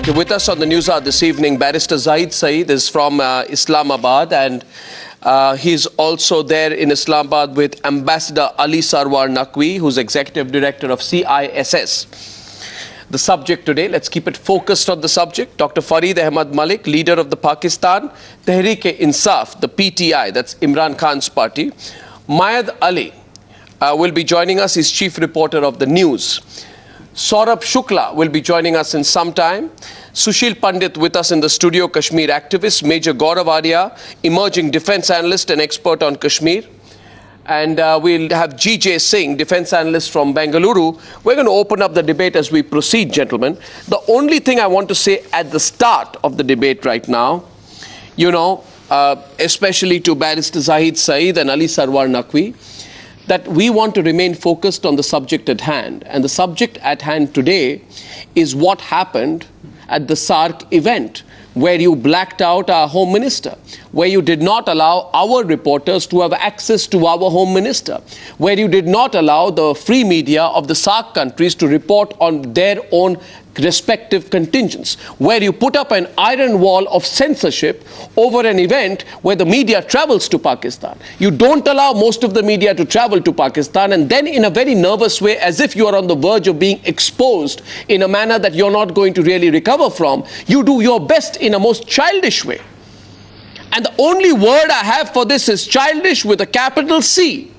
Okay, with us on the Newshour this evening, Barrister Saeed is from Islamabad, and he's also there in Islamabad with Ambassador Ali Sarwar Naqvi, who's Executive Director of CISS. The subject today, let's keep it focused on the subject. Dr. Farid Ahmed Malik, leader of the Pakistan Tehreek-e-Insaaf, the PTI, that's Imran Khan's party. Mayad Ali will be joining us. He's chief reporter of the News. Saurabh Shukla will be joining us in some time. Sushil Pandit with us in the studio, Kashmir activist. Major Gaurav Arya, emerging defense analyst and expert on Kashmir. And we'll have GJ Singh, defense analyst from Bengaluru. We're going to open up the debate as we proceed, gentlemen. The only thing I want to say at the start of the debate right now, you know, especially to Barrister Saeed and Ali Sarwar Naqvi, that we want to remain focused on the subject at hand. And the subject at hand today is what happened at the SAARC event, where you blacked out our Home Minister, where you did not allow our reporters to have access to our Home Minister, where you did not allow the free media of the SAARC countries to report on their own respective contingents, where you put up an iron wall of censorship over an event where the media travels to Pakistan. You don't allow most of the media to travel to Pakistan, and then in a very nervous way, as if you are on the verge of being exposed in a manner that you're not going to really recover from, you do your best in a most childish way. And the only word I have for this is childish with a capital C.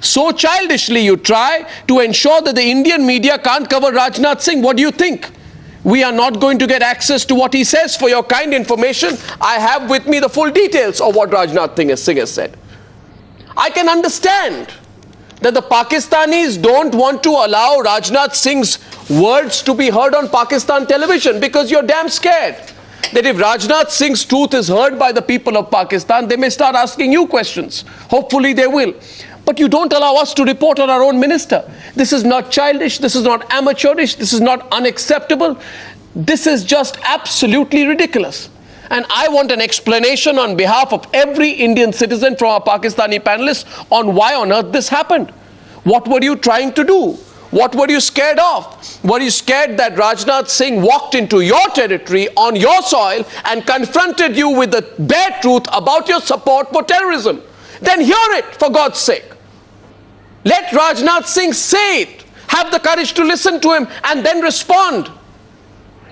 So childishly you try to ensure that the Indian media can't cover Rajnath Singh. What do you think? We are not going to get access to what he says. For your kind information, I have with me the full details of what Rajnath Singh has said. I can understand that the Pakistanis don't want to allow Rajnath Singh's words to be heard on Pakistan television because you're damn scared that if Rajnath Singh's truth is heard by the people of Pakistan, they may start asking you questions. Hopefully they will. But you don't allow us to report on our own minister. This is not childish, this is not amateurish, this is not unacceptable. This is just absolutely ridiculous. And I want an explanation on behalf of every Indian citizen from our Pakistani panelists on why on earth this happened. What were you trying to do? What were you scared of? Were you scared that Rajnath Singh walked into your territory, on your soil, and confronted you with the bare truth about your support for terrorism? Then hear it, for God's sake. Let Rajnath Singh say it. Have the courage to listen to him and then respond.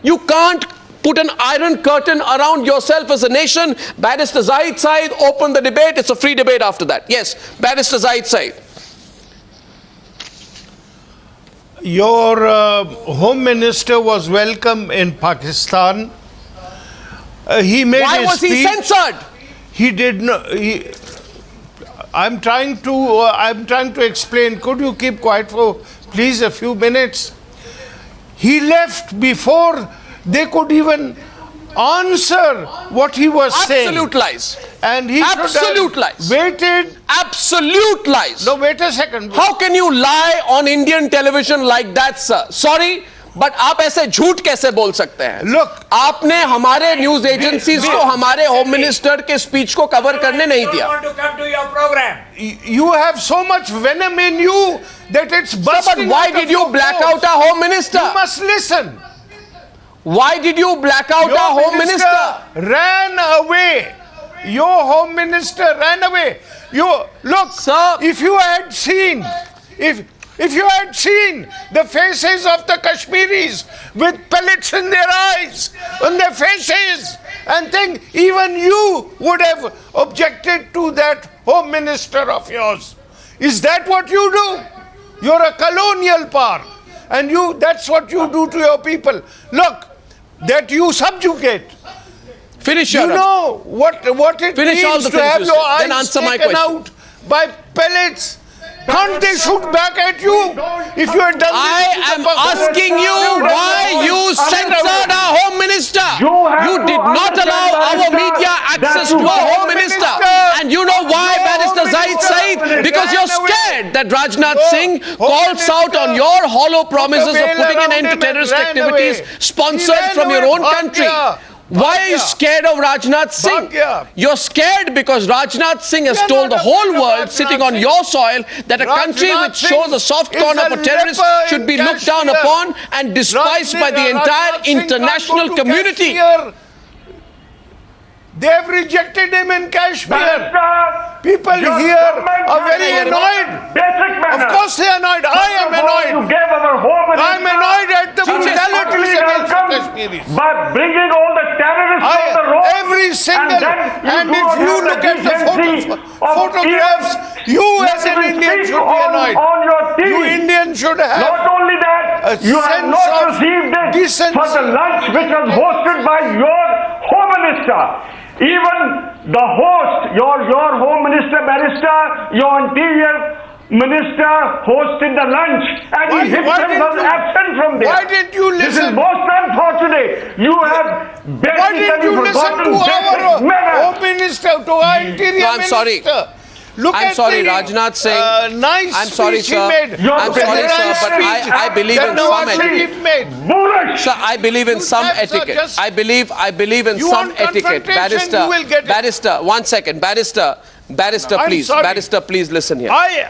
You can't put an iron curtain around yourself as a nation. Barrister Saeed, open the debate. It's a free debate after that. Yes, Barrister Saeed. Your Home Minister was welcome in Pakistan. He made Why was he censored? He did not. I'm trying to explain. Could you keep quiet for please a few minutes? He left before they could even answer what he was saying. Absolute lies. And he absolute lies. Waited. Absolute lies. No, wait a second. How can you lie on Indian television like that, sir? Sorry, but आप ऐसे झूठ कैसे बोल सकते हैं? Look, आपने हमारे news agencies को हमारे होम मिनिस्टर के स्पीच को कवर करने नहीं दिया. Want to come to your program. You have so much venom in you that it's bursting. But why did you black out our home minister? You must listen. Why did you black out our home minister? Ran away. Your home minister ran away. Look, sir, if you had seen, if you had seen the faces of the Kashmiris with pellets in their eyes, on their faces, and think even you would have objected to that home minister of yours. Is that what you do? You're a colonial power, and that's what you do to your people. Look, that you subjugate. Finish you know what it Finish means all the to have your then eyes answer taken out by pellets. Can't they shoot back at you if you had done this? I am asking you why you censored our home minister. You did not allow our media access to our home minister. And you know why, Barrister Saeed? Because you're scared that Rajnath Singh calls out on your hollow promises of putting an end to terrorist activities sponsored from your own country. Why are you scared of Rajnath Singh? You're scared because Rajnath Singh has told the whole world, sitting on your soil, that a country which shows a soft corner for terrorists should be looked down upon and despised by the entire international community. They have rejected him in Kashmir. People here are very annoyed. Of course they are annoyed. I am annoyed. I am annoyed at the brutalities against Kashmiris. By bringing all the terrorists on the road. Every single. And if you look at the photographs, you as an Indian should be annoyed. You Indians should have. Not only that, you have not received this for the lunch which was hosted by your Home Minister. Even the host, your Home Minister, Barrister, your Interior Minister hosted the lunch, and he himself was absent from there. Why didn't you listen? This is most unfortunate. You have why didn't you listen to our Home Minister, to our Interior I'm sorry. Minister? Look I'm at sorry, the, Rajnath Singh. Nice I'm sorry, speech sir. he made. I'm sorry, sir, but I believe in some etiquette. Sir, I believe in some etiquette. I believe in some etiquette. Barrister, 1 second. Barrister, please. Barrister, please listen here. I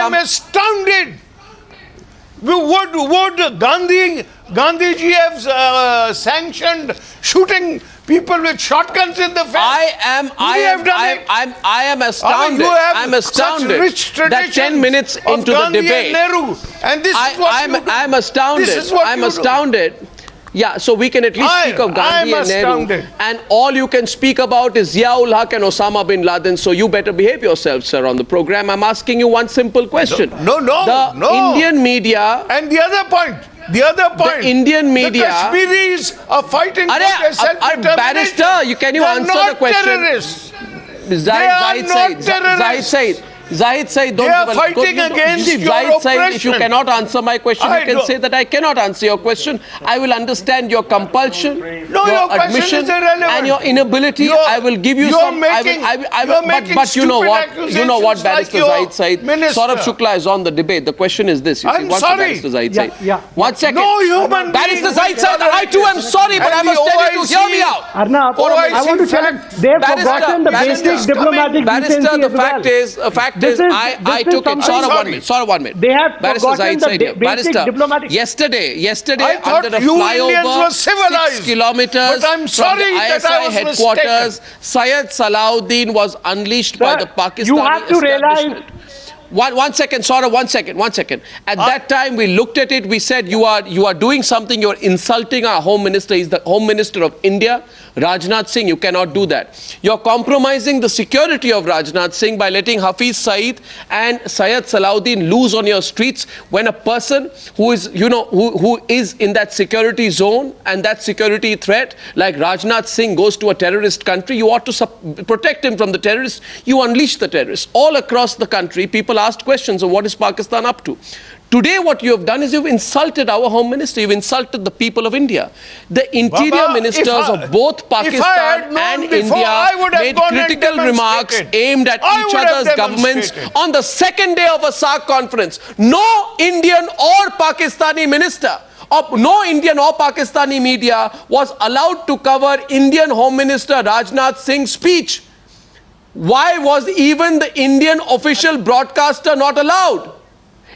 am astounded. Would Gandhiji have sanctioned shooting people with shotguns in the face? I am astounded. I'm astounded that 10 minutes into the debate, I'm astounded. I'm astounded. Yeah, so we can at least speak of Gandhi and Nehru, and all you can speak about is Zia-ul-Haq and Osama bin Laden, so you better behave yourself, sir, on the program. I'm asking you one simple question. No. The Indian media... And the other point, the Indian media... The Kashmiris are fighting for their self-determination. Barrister, can you answer the question? Terrorists. They are not terrorists. Zahid, they are fighting against your oppression. If you cannot answer my question, you can say that I cannot answer your question. I will understand your compulsion, your admission, and your inability. I will give you some. But you know what? You know what, Barrister Zahid said. Saurabh Shukla is on the debate. The question is this. I'm sorry. Barrister Zahid said. 1 second. No human Barrister Zahid said, I too am sorry, but I must tell you to hear me out. Arnab, I want to tell you, they have forgotten the basic diplomatic decency as well. I took it. Saurabh, 1 minute. They have forgotten the basic diplomatic. Yesterday, I thought under a you Indians were flyover, civilized. 6 kilometers But I'm sorry from the that ISI I was headquarters, Syed Salahuddin was unleashed by the Pakistani you have to realize. One second, Saurabh, 1 second, 1 second. At that time, we looked at it, we said, you are doing something, you're insulting our Home Minister. He's the Home Minister of India, Rajnath Singh. You cannot do that. You're compromising the security of Rajnath Singh by letting Hafiz Saeed and Syed Salahuddin loose on your streets when a person who is, who is in that security zone and that security threat, like Rajnath Singh, goes to a terrorist country, you ought to protect him from the terrorists. You unleash the terrorists. All across the country, people asked questions of what is Pakistan up to. Today what you have done is you've insulted our Home Minister, you've insulted the people of India. The interior ministers of both Pakistan and India made critical remarks aimed at each other's governments on the second day of a SAARC conference. No Indian or Pakistani minister, no Indian or Pakistani media was allowed to cover Indian Home Minister Rajnath Singh's speech. Why was even the Indian official broadcaster not allowed?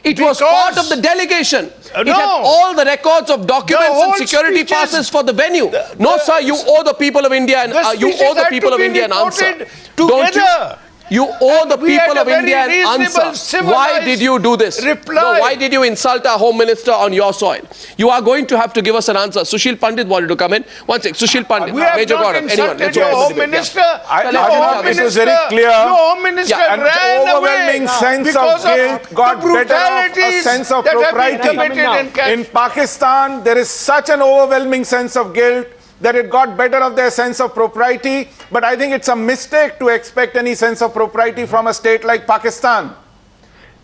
It was part of the delegation. It had all the records of documents and security passes for the venue. No, sir, you owe the people of India an answer. Don't you? You owe the people of India an answer. Why did you do this? No, why did you insult our Home Minister on your soil? You are going to have to give us an answer. Sushil Pandit wanted to come in. 1 second. Sushil Pandit, Major Gaurav, anyone. Let's go. Home Minister. It was very clear. Home Minister and the overwhelming sense of guilt got better of a sense of propriety. In Pakistan, there is such an overwhelming sense of guilt that it got better of their sense of propriety. But I think it's a mistake to expect any sense of propriety from a state like Pakistan.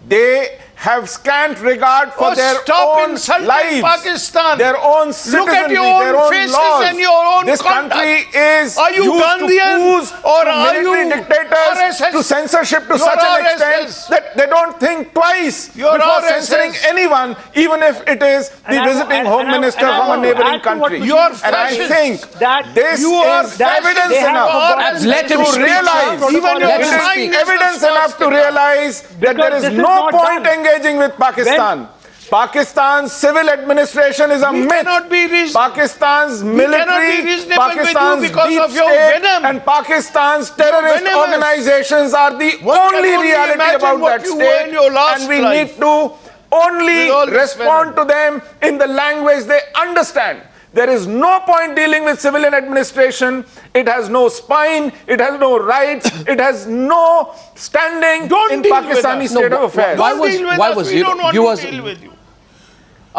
They have scant regard for their stop own insulting lives, Pakistan. their own citizenry, Look at your own their own faces laws. and your own This conduct. country is Are you used Gandhian to ooze or to are military you dictators, RSS? to censorship to You're such an RSS. extent that they don't think twice You're before RSS. censoring anyone, even if it is the visiting home minister from a neighboring country. You're And I fascist. think That this you are is evidence fascist. enough Let him to speak, realize, sir. Even your Let him sign speak. is evidence the enough to swastika. realize that there Because is this is no not point done. engaging with Pakistan. Pakistan's civil administration is a We myth. cannot be reasonable. Pakistan's cannot be military, reasonable with you Pakistan's because deep of your state, venom. and Pakistan's terrorist venomous. organizations are the One can only only reality imagine about what that you were state, in your last and we life. need to only With all this respond to them in the language they understand. There is no point dealing with civilian administration. It has no spine, it has no rights, it has no standing Don't in deal with Pakistani us. state of affairs. Why Don't was- deal with why us. was we you- don't want you to was- deal with you.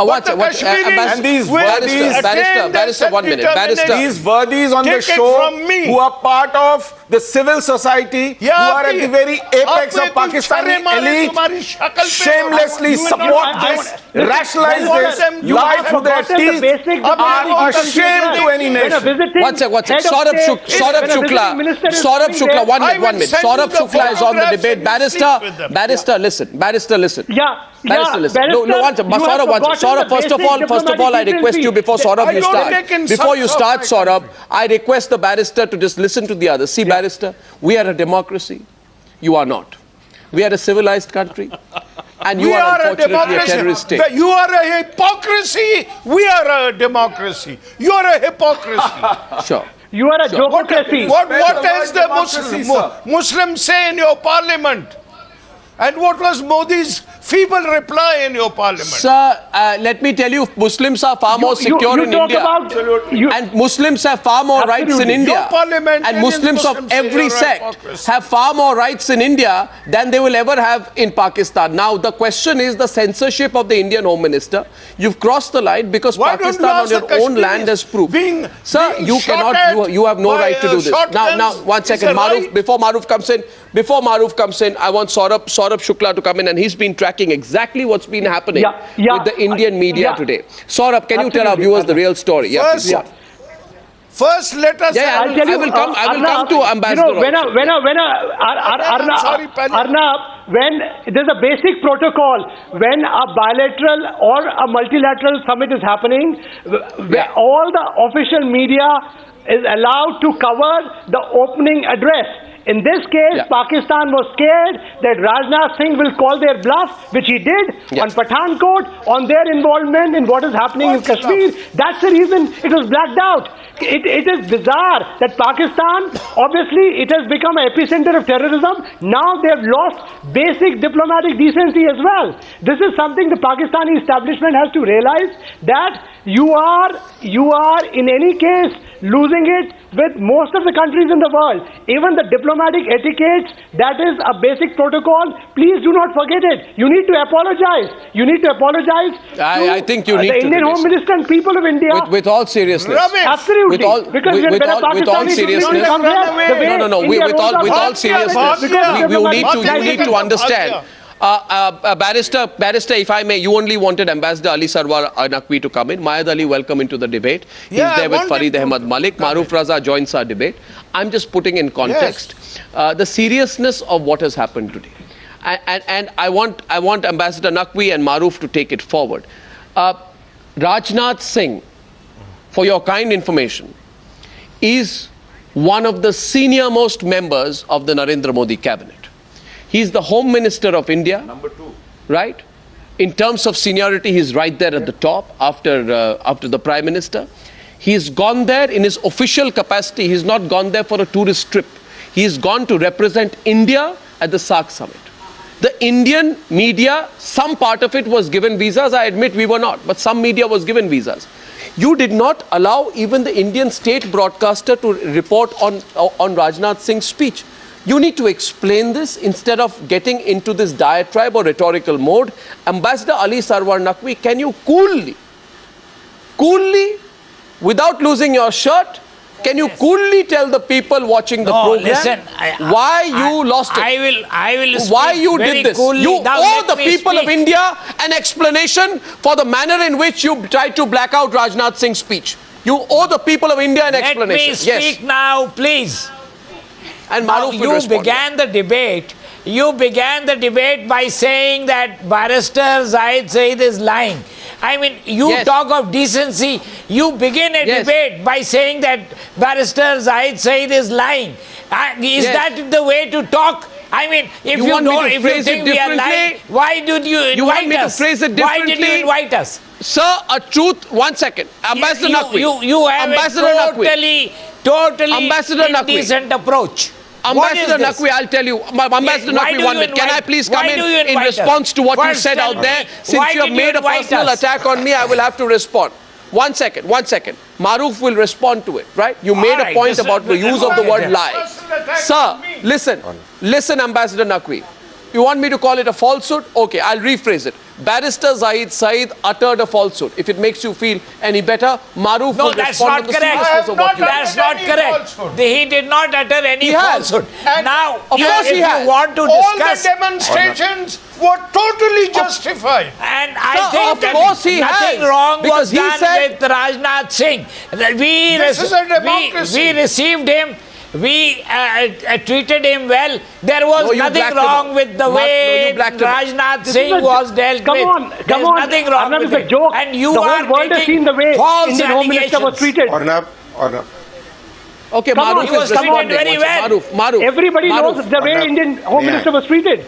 What, the Kashmiris and these will worthies- Barrister, 1 minute. Barrister, These worthies on the Take it show from me. who are part of the civil society, who are at the very apex of Pakistani elite, shamelessly support this, rationalize this, lie through their teeth, are a shame to any nation. one sec. Saurabh Shukla, one minute. Saurabh Shukla is on the debate. Barrister, listen. Barrister, listen. Barrister, listen. No, one sec. Saurabh, first of all, I request you before Saurabh you start. Before you start, Saurabh, I request the barrister to just listen to the others. See, barrister, we are a democracy. You are not. We are a civilized country. And you are unfortunately a terrorist state. You are a hypocrisy. We are a democracy. You are a hypocrisy. Sure. You are a jococracy. What does the Muslims say in your parliament? And what was Modi's feeble reply in your parliament? Sir, let me tell you, Muslims are far more secure in India. And Muslims have far more rights in India. And Muslims of every sect have far more rights in India than they will ever have in Pakistan. Now, the question is the censorship of the Indian Home Minister. You've crossed the line because Pakistan on your own land has proved. Sir, you cannot, you have no right to do this. Now, 1 second. Maroof, before Maroof comes in, I want Saurabh Shukla to come in, and he's been tracking exactly what's been happening with the Indian media today. Saurabh, can you tell our viewers the real story? First, let us. I will come to Ambassador. Arnab, when there's a basic protocol, when a bilateral or a multilateral summit is happening, all the official media is allowed to cover the opening address. In this case, Pakistan was scared that Rajnath Singh will call their bluff, which he did on Pathankot, on their involvement in what is happening in Kashmir. That's the reason it was blacked out. It is bizarre that Pakistan, obviously, it has become an epicenter of terrorism. Now they have lost basic diplomatic decency as well. This is something the Pakistani establishment has to realize, that you are in any case losing it with most of the countries in the world. Even the diplomatic etiquette, that is a basic protocol. Please do not forget it. You need to apologize. You need to apologize I think you need the Indian Home Minister and people of India. With all seriousness. Absolutely. With all seriousness. No. With all seriousness. You need to understand. Barrister, if I may, you only wanted Ambassador Ali Sarwar Naqvi to come in. Mayad Ali, welcome into the debate. He's there with Farid Ahmed Malik. Maroof Raza joins our debate. I'm just putting in context the seriousness of what has happened today. And I want Ambassador Naqvi and Maroof to take it forward. Rajnath Singh, for your kind information, is one of the senior most members of the Narendra Modi cabinet. He's the Home Minister of India. Number 2. Right? In terms of seniority, he's right there at the top after the Prime Minister. He's gone there in his official capacity. He's not gone there for a tourist trip. He's gone to represent India at the SAARC summit. The Indian media, some part of it was given visas. I admit we were not, but some media was given visas. You did not allow even the Indian state broadcaster to report on Rajnath Singh's speech. You need to explain this instead of getting into this diatribe or rhetorical mode. Ambassador Ali Sarwar Naqvi, can you coolly, without losing your shirt, Can you coolly tell the people watching the program listen, why you lost it? I will speak why you very did this? coolly. You Now owe let the me people of speak. India an explanation for the manner in which you tried to black out Rajnath Singh's speech. You owe the people of India an explanation. Let me speak now, please. And Now, Maroof will you respond. began the debate. You began the debate by saying that Barrister Zahid Saeed is lying. I mean, you Yes. talk of decency. You begin a Yes. debate by saying that Barrister Zahid Saeed is lying. Is Yes. that the way to talk? I mean, if You you want me don't, to if you phrase it think we are lying, differently? why did you invite us? You want me to phrase it Why did you differently? invite us? Sir, a truth. 1 second. Ambassador Naqvi. You have Ambassador a Naqvi. totally Ambassador Naqvi. indecent approach. What is Ambassador this? Naqvi, I'll tell you. Ambassador Why Naqvi, do 1 you minute. Can I invite- please why come do you in invite response us? to what you First said tell out me, there? why Since you have did you made a invite personal us? attack on me, I will have to respond. 1 second, 1 second. Maroof will respond to it, right? You made a right, point this- about the use of the okay, word then. lie. Sir, listen, Ambassador Naqvi. You want me to call it a falsehood? Okay, I'll rephrase it. Barrister Zahid Saeed uttered a falsehood. If it makes you feel any better, Maroof No, will that's respond not to the correct. seriousness of what you That's did. not any correct. falsehood. He did not utter any He has. falsehood. And Now, of course if he you has. want to All discuss, the demonstrations were totally justified. and Sir, I think of that course he nothing has, wrong because was he done said- with Rajnath Singh. This is a democracy. We received him. We treated him well. There was No, you nothing blacked him wrong out. with the No, way you blacked him out. Rajnath This Singh is a- was dealt come with. on, There's come on. nothing wrong Arnab, with it's a it. joke. And you The are whole world has taking seen the way false Indian Home Minister was allegations. treated. Arnab. Okay, Come on, Maroof he is was treated responding. very One second. well. Maroof. Everybody Maroof. knows the way Arnab, Indian Home may I? Minister was treated.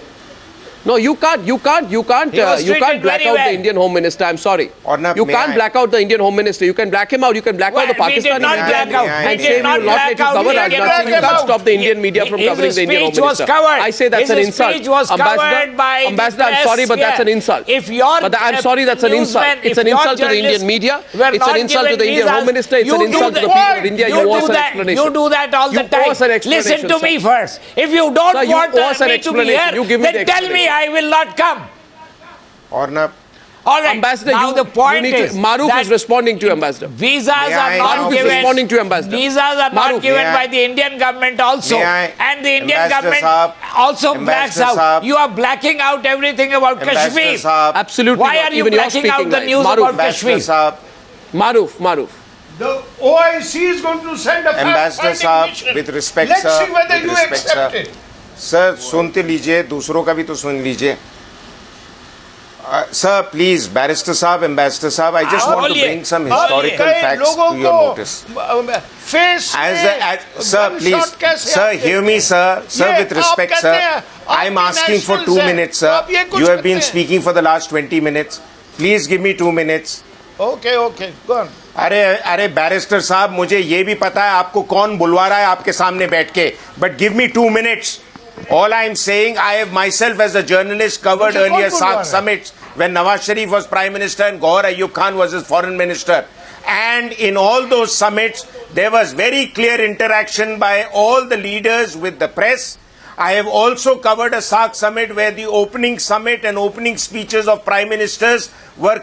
No, you can't He was black treated out very the well. Indian Home Minister. I'm sorry. Arnab, You may can't I? black out the Indian Home Minister. You can black him out. You can black out the Well, we did Pakistani not media black out. We and did say we not will not let you black out cover the Rajnath Indian Singh. You Home can't Minister. stop the Indian media from His covering the Indian Home speech was Minister. covered. I say that's His an insult. speech was covered by the Ambassador, I'm press sorry, but that's an here. insult. If your But I'm sorry, that's an insult. newsmen, It's if an your insult to the Indian journalists media. were It's an not insult to given the Indian visas, Home Minister. It's you an do insult to the that- people of India. You do owe us an that- explanation. You do that all the You owe us an time. explanation, Listen to sir. me first. If you don't Sir, you want owe us an me to be explanation. here, You give me then the tell me I will not come. Arnab. All right. Ambassador, now the point you need is to, Maroof that is responding to you, Ambassador. visas May are I not now Maroof is given. responding to you, Ambassador. Visas are Maroof, not given may I? by the Indian government also, May I? and the Indian Ambassador government Saab, also blacks Ambassador out. Saab, You are blacking out everything about Ambassador Kashmir. Saab, Absolutely Why not. are you Even you're blacking out speaking the lies. news Maroof, about Ambassador Kashmir? Saab, Maroof. The OIC is going to send a Ambassador fact-finding Saab, mission. with respect, Let's sir, see whether with you respect, accept sir. it. Sir सुनते लीजिए दूसरों का भी तो सुन लीजिए sir please barrister साहब ambassador साहब I just want to bring some historical facts to your notice face sir please sir hear me sir with respect sir I'm asking for 2 minutes sir you have been speaking for the last 20 minutes please give me 2 minutes okay go on अरे barrister साहब मुझे ये भी पता है आपको कौन बुलवा रहा है आपके सामने बैठ के but give me 2 minutes all I am saying I have myself as a journalist covered मुझे कौन earlier बुलवा रहा SAARC है? summits when Nawaz Sharif was prime minister and Gaurav Ayub Khan was his foreign minister and in all those summits there was very clear interaction by all the leaders with the press. I have also covered a SAARC summit where the opening summit and opening speeches of prime ministers were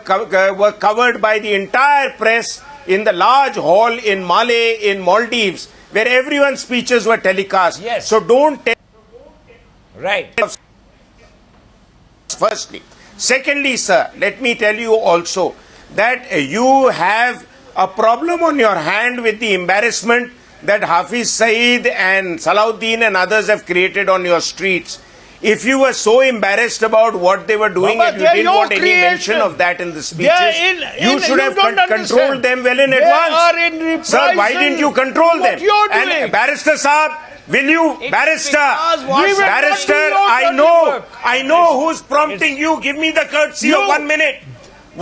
covered by the entire press in the large hall in Malé in Maldives where everyone's speeches were telecast. Yes. So don't tell Right. firstly. Secondly, sir, let me tell you also that you have a problem on your hand with the embarrassment that Hafiz Saeed and Salahuddin and others have created on your streets. If you were so embarrassed about what they were doing Baba, and you they are didn't your want any creation. mention of that in the They speeches, are you should have don't controlled understand. them well in They advance. are in Sir, why reprisal. didn't you control What them? you're And doing. Barrister Saab, will you, It is Barrister, because what- We will not Barrister, do your I dirty know, work. I know who's prompting you. Give me the courtesy of You- 1 minute.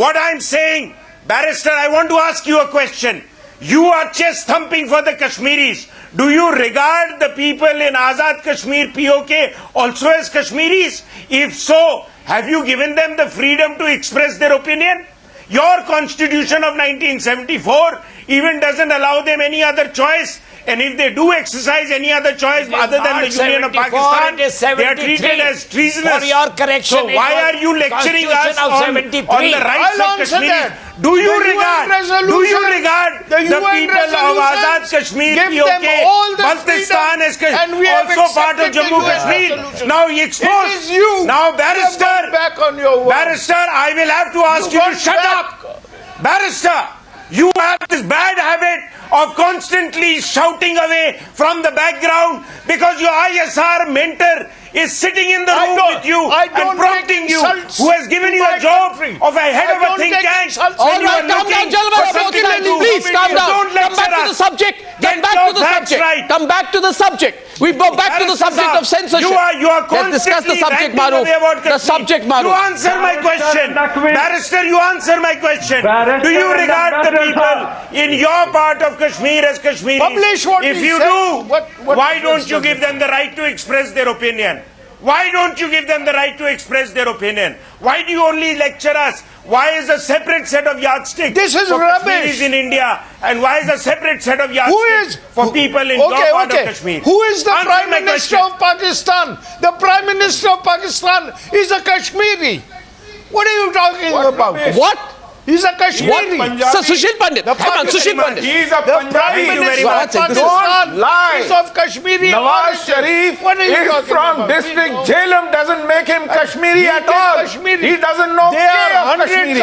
What I'm saying, Barrister, I want to ask you a question. You are chest thumping for the Kashmiris. Do you regard the people in Azad Kashmir POK also as Kashmiris? If so, have you given them the freedom to express their opinion? Your constitution of 1974 even doesn't allow them any other choice. And if they do exercise any other choice other than the Union of Pakistan, it is they are treated 73. as treasoners. For your correction, So it why was are you lecturing us Constitution of on 73. the rights I'll of answer Kashmiris? that. Do you regard the people of Azad Kashmir, Baltistan as also part of Jammu Kashmir? Now he exposed. Now Barrister, I will have to ask you to shut up. Barrister, you have this bad habit of constantly shouting away from the background because your ISR mentor is sitting in the room with you and prompting you, who has given you a job of a head of a think tank. All right, calm down, gentlemen. Please, calm down. Come back to the subject. Come back to the subject. Come back to the subject. We go back to the subject of censorship. You are Let's discuss the subject, Maroof. The subject, Maroof. You answer my question. Barrister, you answer my question. Do you regard the people in your part of Kashmir as Kashmiris? Publish what if you do, why don't you give them the right to express their opinion? Why don't you give them the right to express their opinion? Why do you only lecture us? Why is a separate set of yardsticks for Kashmiris in India? And why is a separate set of yardsticks for people in your part of Kashmir? Who is the Prime Minister of Pakistan? The Prime Minister of Pakistan is a Kashmiri. What are you talking about? What? He's a Kashmiri. Sir, Sushil Pandit. Come on, Sushil Pandit. He's a The Prime Minister of Pakistan is of Kashmiri. Nawaz Sharif is from district Jhelum, doesn't make him Kashmiri at all. He doesn't know Kashmiri.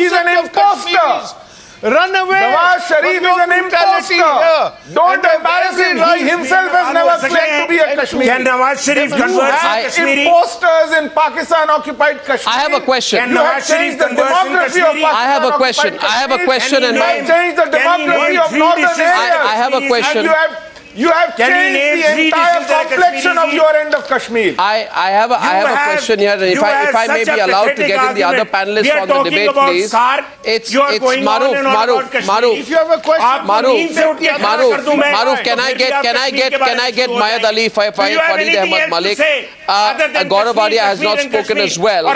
He's an imposter. Run away. Nawaz Sharif is an imposter. Don't embarrass him. He himself has never claimed to be a Kashmiri. Can Nawaz Sharif convert Kashmiri? Imposters in Pakistan-occupied Kashmir. I have a question. You have changed the demography of Pakistan. I have a question. You have changed the demography of northern areas. I have a question. And you have changed the entire complexion of your end of Kashmir. I have a question here. If I may be allowed to get in the other panelists on the debate, please. It's Maroof. If you have a question, Maroof, can I get Mayad Ali, Farid Ahmed, Malik? Gaurav Arya has not spoken as well.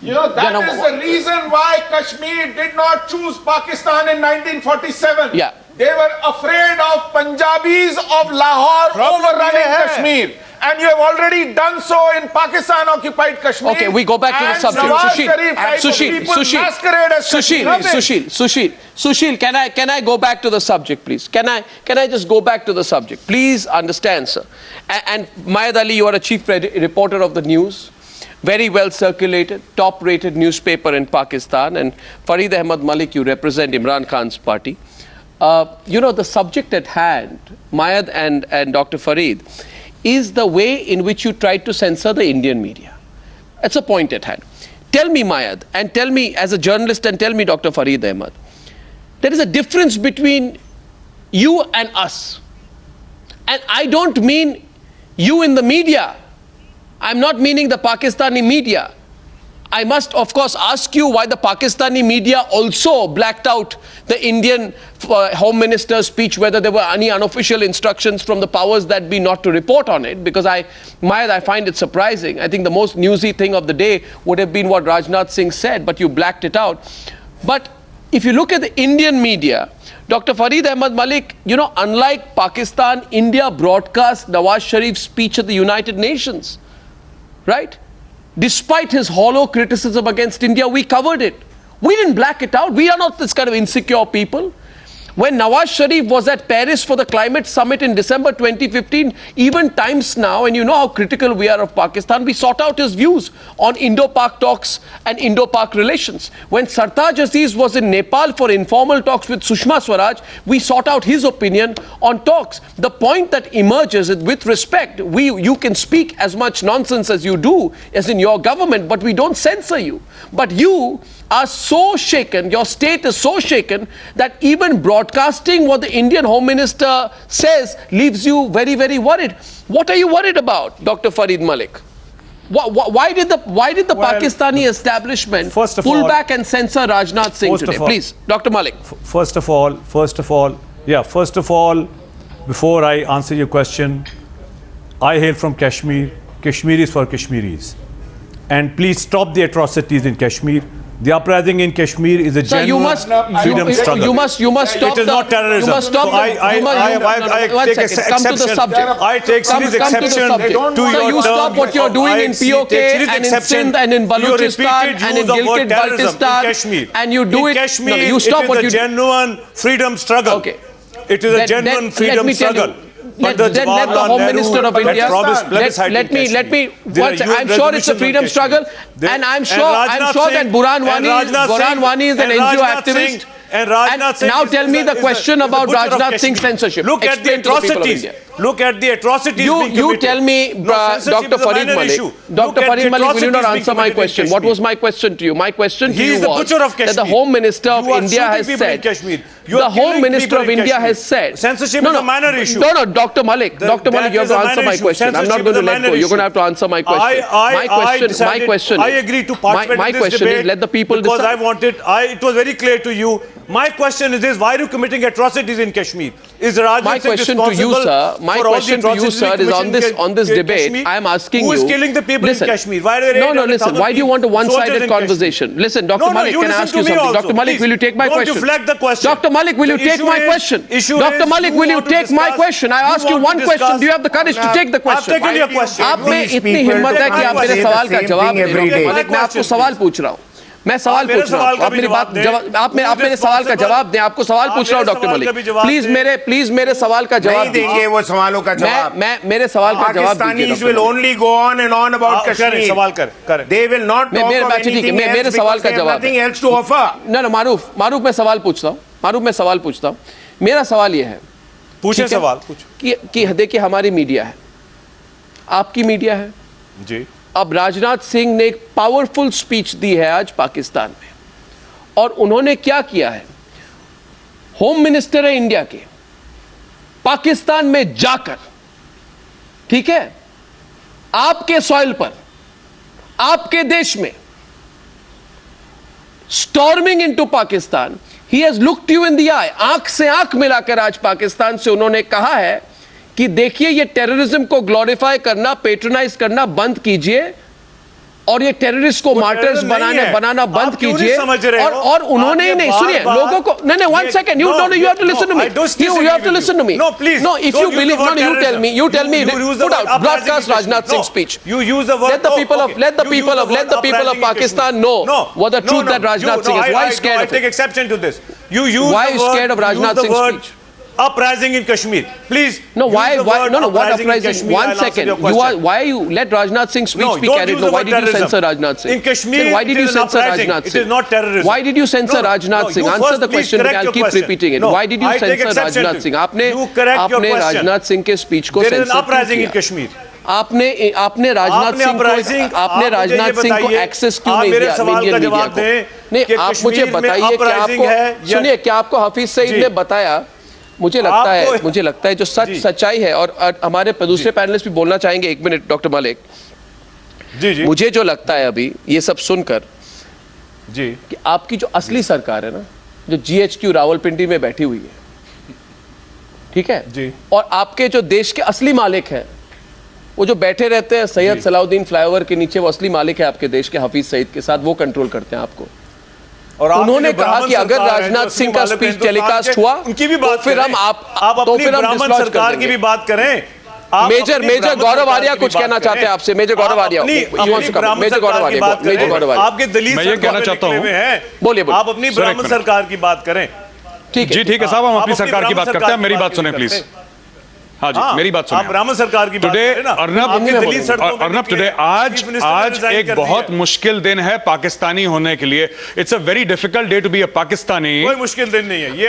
You know, that is the reason why Kashmir did not choose Pakistan in 1947. Yeah. They were afraid of Punjabis of Lahore overrunning Kashmir. And you have already done so in Pakistan-occupied Kashmir. Okay, we go back to the subject. Sushil, can I go back to the subject, please? Can I just go back to the subject? Please understand, sir. And Mayad Ali, you are a chief reporter of the news. Very well circulated, top-rated newspaper in Pakistan, and Farid Ahmed Malik, you represent Imran Khan's party. You know, the subject at hand, Mayad and Dr. Farid, is the way in which you tried to censor the Indian media. That's a point at hand. Tell me, Mayad, and tell me as a journalist, and tell me, Dr. Farid Ahmed, there is a difference between you and us. And I don't mean you in the media. I'm not meaning the Pakistani media. I must, of course, ask you why the Pakistani media also blacked out the Indian Home Minister's speech, whether there were any unofficial instructions from the powers that be not to report on it, because I find it surprising. I think the most newsy thing of the day would have been what Rajnath Singh said, but you blacked it out. But if you look at the Indian media, Dr. Farid Ahmed Malik, you know, unlike Pakistan, India broadcast Nawaz Sharif's speech at the United Nations. Right? Despite his hollow criticism against India, we covered it. We didn't black it out. We are not this kind of insecure people. When Nawaz Sharif was at Paris for the climate summit in December 2015, even times now, and you know how critical we are of Pakistan, we sought out his views on Indo-Pak talks and Indo-Pak relations. When Sartaj Aziz was in Nepal for informal talks with Sushma Swaraj, we sought out his opinion on talks. The point that emerges is, with respect, you can speak as much nonsense as you do, as in your government, but we don't censor you. But you are so shaken, your state is so shaken, that even broadcasting what the Indian Home Minister says leaves you very, very worried. What are you worried about, Dr. Farid Malik? Why did the Pakistani establishment pull back and censor Rajnath Singh today? Please, Dr. Malik. First of all, before I answer your question, I hail from Kashmir. Kashmir is for Kashmiris. And please stop the atrocities in Kashmir. The uprising in Kashmir is a genuine freedom struggle. You must stop. It is not terrorism. You must stop. I take exception. Come to the subject. I take serious exception to your So you stop what you're doing in POK and in Sindh and in Balochistan and in Gilgit Baltistan, and you do it. Kashmir, you stop what you do. It is a genuine freedom struggle. Okay. It is a genuine freedom struggle. Let the Home Minister of India. Let me. I'm sure it's a freedom struggle, and I'm sure that Burhan Wani is an NGO activist. And now tell me the question about Rajnath Singh's censorship. Look at the atrocities. Look at the atrocities. You tell me, Dr. Farid Malik. Dr. Farid Malik, will you not answer my question? What was my question to you? My question to you was that the Home Minister of India has said. The Home Minister of India has said. Censorship is a minor issue. No, Dr. Malik. Dr. Malik, you have to answer my question. I'm not going to let go. You're going to have to answer my question. My question. I agree to participate in this debate. Is let the people because decide. It was very clear to you. My question is this: why are you committing atrocities in Kashmir? Is Rajnath Singh responsible My question to you, sir, is on this debate. I am asking you. Who is killing the people in Kashmir? Why are there listen. Why do you want a one-sided conversation? Listen, Dr. Malik, can I ask you something? Dr. Malik, will you take my question? Don't deflect the question. Dr. Malik, will you take my question? Dr. Malik, will you take my question? I ask you one question. Do you have the courage to take the question? I've taken your question. आप में इतनी हिम्मत है कि आप मेरे सवाल का जवाब दें। मलिक, मैं आपको सवाल पूछ रहा हूँ। मैं सवाल पूछ रहा हूँ। आप मेरी बात आप मेरे सवाल का जवाब दें। आपको सवाल पूछ रहा हूँ, डॉक्टर मलिक। प्लीज मेरे सवाल का जवाब नहीं देंगे वो सवालों का जवाब। मैं मेरे सवाल का जवाब दीजिए। Pakistanis will only go on and on about Kashmir. सवाल कर। They will not talk of anything else because they have nothing else to offer. No, मारूफ मैं सवाल पूछता हूँ। मेरा सवाल ये है। पूछे सवाल कि देखिए हमारी मीडिया है, आपकी मीडिया है जी। अब राजनाथ सिंह ने एक पावरफुल स्पीच दी है आज पाकिस्तान में, और उन्होंने क्या किया है, होम मिनिस्टर है इंडिया के, पाकिस्तान में जाकर, ठीक है, आपके सॉइल पर, आपके देश में, storming into Pakistan, he has looked you in the eye, आंख से आंख मिलाकर आज पाकिस्तान से उन्होंने कहा है कि देखिए ये टेररिज्म को ग्लोरीफाई करना, पेट्रोनाइज करना बंद कीजिए, और ये टेररिस्ट को मार्टर्स बनाना बंद कीजिए। और उन्होंने ही नहीं, सुनिए, लोगों को नहीं, one second, you have to listen to me, you have to listen to me, no, if you believe, no, you tell me put out, broadcast Rajnath Singh's speech, you use the word, let the people of Pakistan know what the truth that Rajnath Singh is. Why are you scared of it? I take exception to this. You use why are you scared of Rajnath Singh's speech? Uprising in Kashmir, please. No, why? No, what uprising? One second. Why you let Rajnath Singh's speech be carried? No, why did you censor Rajnath Singh? In Kashmir, why did you censor Rajnath Singh? It is not terrorism. Why did you censor Rajnath Singh? Answer the question. I'll keep repeating it. Why did you censor Rajnath Singh? आपने राजनाथ सिंह के speech को sensor क्यों किया? आपने राजनाथ सिंह को access क्यों नहीं दिया मीडिया को? नहीं, आप मुझे बताइए कि आपको, सुनिए, क्या आपको हफीज सईद ने बताया? मुझे लगता है जो सच्चाई है, और हमारे दूसरे पैनलिस्ट भी बोलना चाहेंगे, एक मिनट डॉक्टर मलिक जी। मुझे जो लगता है अभी ये सब सुनकर जी कि आपकी जो असली सरकार है ना, जो GHQ रावलपिंडी में बैठी हुई है, ठीक है जी, और आपके जो देश के असली मालिक हैं, वो जो बैठे रहते हैं सैयद सलाउद्दीन फ्लाईओवर के नीचे, वो असली मालिक है आपके देश के, हफीज सईद के साथ, वो कंट्रोल करते हैं आपको। और उन्होंने कहा कि अगर राजनाथ सिंह का स्पीच टेलीकास्ट हुआ उनकी भी बात, तो फिर हम ब्राह्मण सरकार की भी बात करें। मेजर गौरव आर्या कुछ कहना चाहते हैं आपसे। मेजर गौरव आर्या, मेजर गौरव आर्या, आपके दलील मैं ये कहना चाहता हूँ, बोलिए, आप अपनी ब्राह्मण सरकार की बात करें। ठीक है, ठीक है साहब, हम अपनी सरकार की बात करते हैं, मेरी बात सुने प्लीज। हाँ जी, मेरी बात सुनिए। आप ब्राह्मण सरकार की बात करें ना। अर्नब, टुडे आज एक बहुत मुश्किल दिन है पाकिस्तानी होने के लिए। It's a very difficult day to be a Pakistani. कोई मुश्किल दिन नहीं है ये।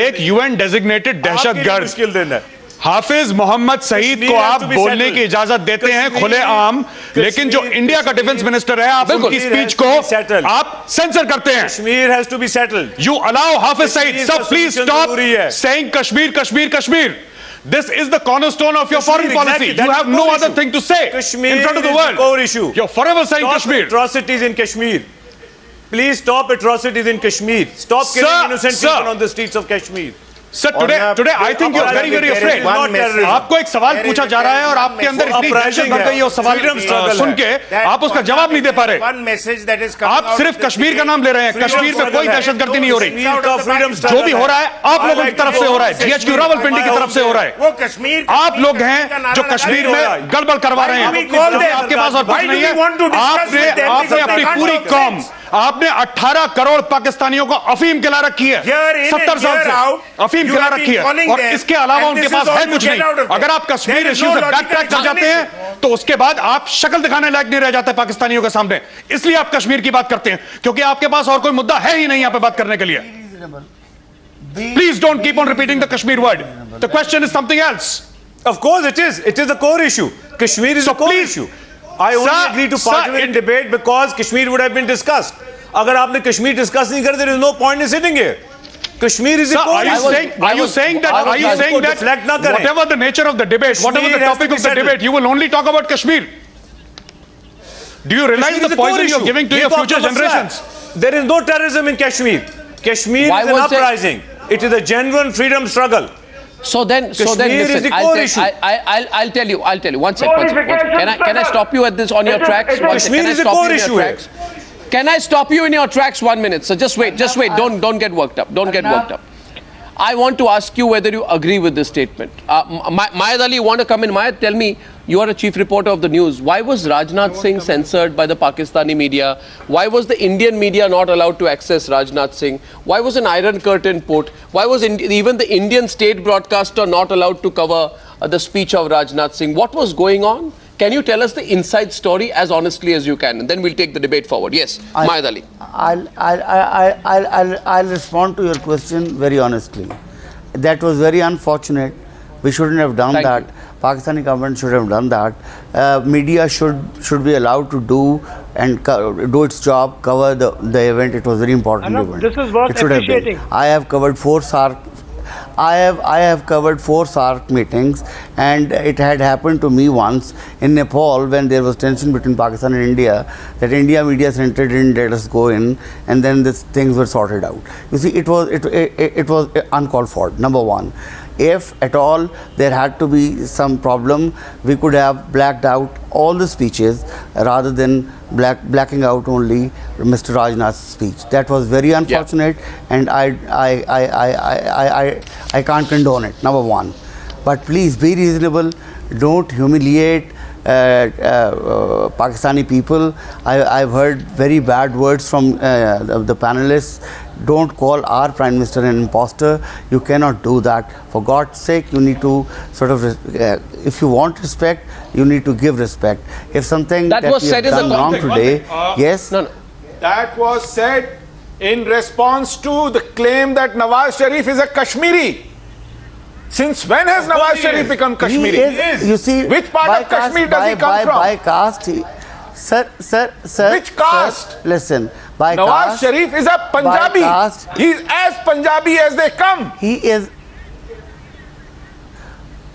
एक UN डेजिग्नेटेड दहशतगर्द मुश्किल दिन है। हाफिज मोहम्मद सईद को आप बोलने की इजाजत देते हैं खुलेआम, लेकिन जो इंडिया का डिफेंस मिनिस्टर है, आप उनकी स्पीच को आप सेंसर करते हैं। Kashmir has to be settled. You allow Hafiz Saeed, sir please stop saying Kashmir Kashmir Kashmir. This is the cornerstone of your foreign policy. You have no other thing to say in front of the world. Core issue. You're forever saying Kashmir. Atrocities in Kashmir. Please stop atrocities in Kashmir. Stop killing innocent people on the streets of Kashmir. Sir, today I think you're very, very afraid. आपको एक सवाल पूछा जा रहा है और आपके अंदर इतनी दहशत बढ़ गई है उस सवाल सुन के आप उसका जवाब नहीं दे पा रहे। आप सिर्फ कश्मीर का नाम ले रहे हैं, कश्मीर में कोई दहशतगर्दी नहीं हो रही। जो भी हो रहा है आप लोगों की तरफ से हो रहा है, GHQ रावलपिंडी की तरफ से हो रहा है। आप लोग हैं जो कश्मीर में गड़बड़ करवा रहे हैं, क्योंकि आपके पास और कुछ नहीं है। आपने अपनी पूरी कौम, आपने 18 करोड़ पाकिस्तानियों को अफीम खिला रखी है, 70 साल से अफीम खिला रखी है, और इसके अलावा उनके पास है कुछ नहीं। अगर आप कश्मीर इश्यू से बैक ट्रैक कर जाते हैं तो उसके बाद आप शक्ल दिखाने लायक नहीं रह जाते पाकिस्तानियों के सामने। इसलिए आप कश्मीर की बात करते हैं, क्योंकि आपके पास और कोई मुद्दा है ही नहीं यहां पे बात करने के लिए। Please don't keep on repeating the Kashmir word. The question is something else. Of course it is. It is the core issue. Kashmir is the core issue. I only agree to participate in debate because Kashmir would have been discussed. अगर आपने Kashmir discuss नहीं कर, there is no point in sitting here. Kashmir is the core issue. Are you saying that whatever the nature of the debate, whatever the topic of the debate, you will only talk about Kashmir? Do you realize the poison you're giving to your future generations? There is no terrorism in Kashmir. Kashmir is an uprising. It is a genuine freedom struggle. So then listen, I'll tell you, one second. Can I stop you at this on your tracks? Kashmir is the core issue. Can I stop you in your tracks 1 minute? So just wait, don't get worked up. I want to ask you whether you agree with this statement. Mayad Ali, you want to come in? Mayad, tell me, you are a chief reporter of the news. Why was Rajnath Singh censored by the Pakistani media? Why was the Indian media not allowed to access Rajnath Singh? Why was an Iron Curtain put? Why was even the Indian state broadcaster not allowed to cover the speech of Rajnath Singh? What was going on? Can you tell us the inside story as honestly as you can, and then we'll take the debate forward. Yes, Mayad Ali. I'll respond to your question very honestly. That was very unfortunate. We shouldn't have done that. Pakistani government should have done that. Media should be allowed to do its job, cover the event. It was very important event. This is worth appreciating. I have covered 4 SAARC. I have covered 4 SAARC meetings, and it had happened to me once in Nepal when there was tension between Pakistan and India, that India Media Center didn't let us go in, and then these things were sorted out. You see, it was uncalled for, number one. If at all there had to be some problem, we could have blacked out all the speeches rather than blacking out only Mr. Rajnath's speech. That was very unfortunate, and I can't condone it, number one. But please be reasonable, don't humiliate Pakistani people. I've heard very bad words from the panelists. Don't call our Prime Minister an imposter. You cannot do that. For God's sake, you need to sort of, if you want respect, you need to give respect. If something that was said is wrong today, yes? No. That was said in response to the claim that Nawaz Sharif is a Kashmiri. Since when has Nawaz Sharif become Kashmiri? He is. You see, which part of Kashmir does he come from? By caste, sir. Which caste? Sir, listen. By Nawaz caste, Sharif is a Punjabi. He's as Punjabi as they come. He is.